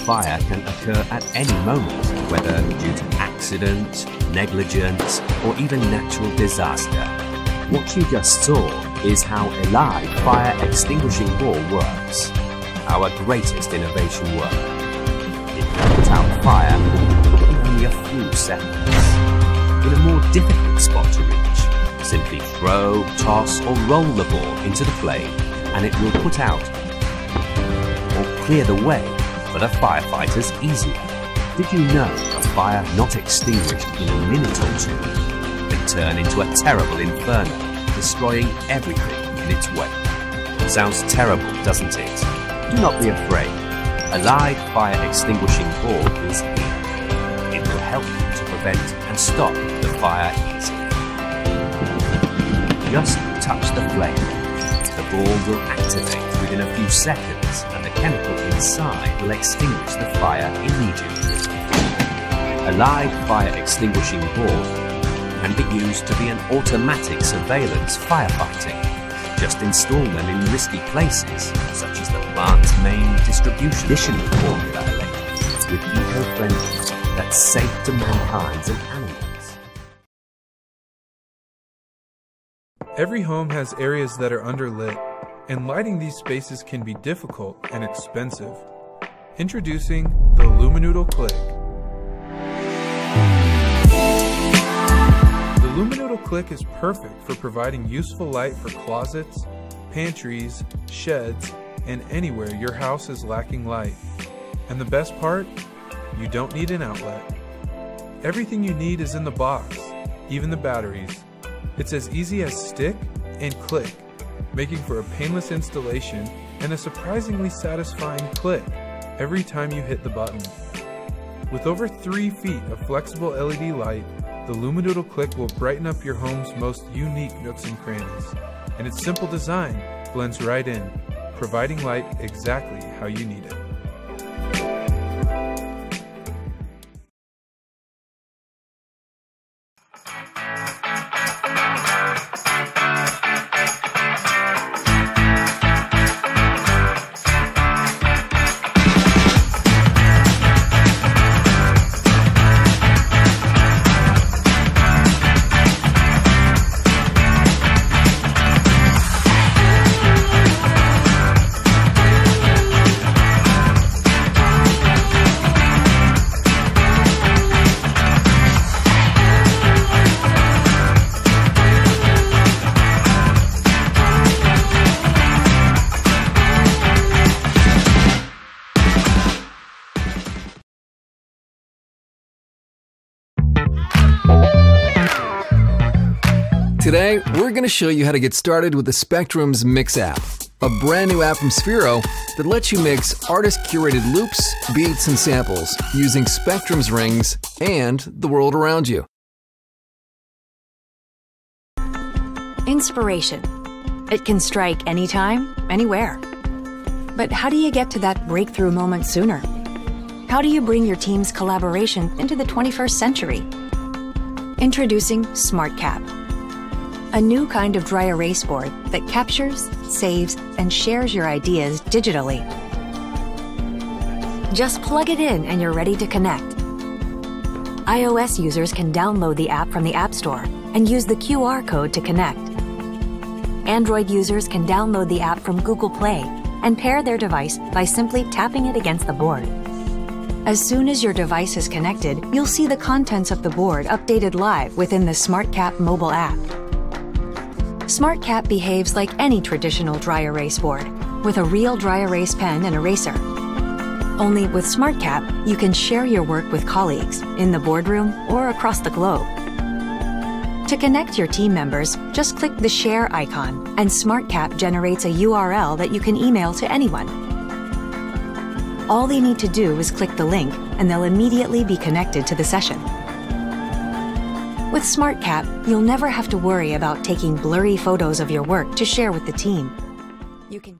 fire can occur at any moment, whether due to accident, negligence, or even natural disaster. What you just saw is how ELIDE Fire Extinguishing Ball works. Our greatest innovation work. It can put out fire in only a few seconds. In a more difficult spot to reach, simply throw, toss, or roll the ball into the flame, and it will put out or clear the way for the firefighters easier. Did you know a fire not extinguished in a minute or two can turn into a terrible inferno, destroying everything in its way? Sounds terrible, doesn't it? Do not be afraid. ELIDE Fire Extinguishing Ball is here. It will help you to prevent and stop the fire easily. Just touch the flame. The ball will activate within a few seconds, and the chemical inside will extinguish the fire immediately. ELIDE Fire Extinguishing Ball can be used to be an automatic surveillance firefighting. Just install them in risky places, such as the plant's main distribution formula electric, with eco-friendly that's safe to mankind and animals. Every home has areas that are underlit, and lighting these spaces can be difficult and expensive. Introducing the Luminoodle Click. The Luminoodle Click is perfect for providing useful light for closets, pantries, sheds, and anywhere your house is lacking light. And the best part? You don't need an outlet. Everything you need is in the box, even the batteries. It's as easy as stick and click, making for a painless installation and a surprisingly satisfying click every time you hit the button. With over 3 feet of flexible LED light, the Luminoodle Click will brighten up your home's most unique nooks and crannies, and its simple design blends right in, providing light exactly how you need it. Today, we're going to show you how to get started with the Specdrums MIX App, a brand new app from Sphero that lets you mix artist-curated loops, beats, and samples using Specdrums rings and the world around you. Inspiration. It can strike anytime, anywhere. But how do you get to that breakthrough moment sooner? How do you bring your team's collaboration into the 21st century? Introducing SmartKapp, a new kind of dry erase board that captures, saves, and shares your ideas digitally. Just plug it in and you're ready to connect. iOS users can download the app from the App Store and use the QR code to connect. Android users can download the app from Google Play and pair their device by simply tapping it against the board. As soon as your device is connected, you'll see the contents of the board updated live within the SmartKapp mobile app. SmartKapp behaves like any traditional dry erase board, with a real dry erase pen and eraser. Only with SmartKapp, you can share your work with colleagues in the boardroom or across the globe. To connect your team members, just click the Share icon, and SmartKapp generates a URL that you can email to anyone. All they need to do is click the link, and they'll immediately be connected to the session. With SmartKapp, you'll never have to worry about taking blurry photos of your work to share with the team. You can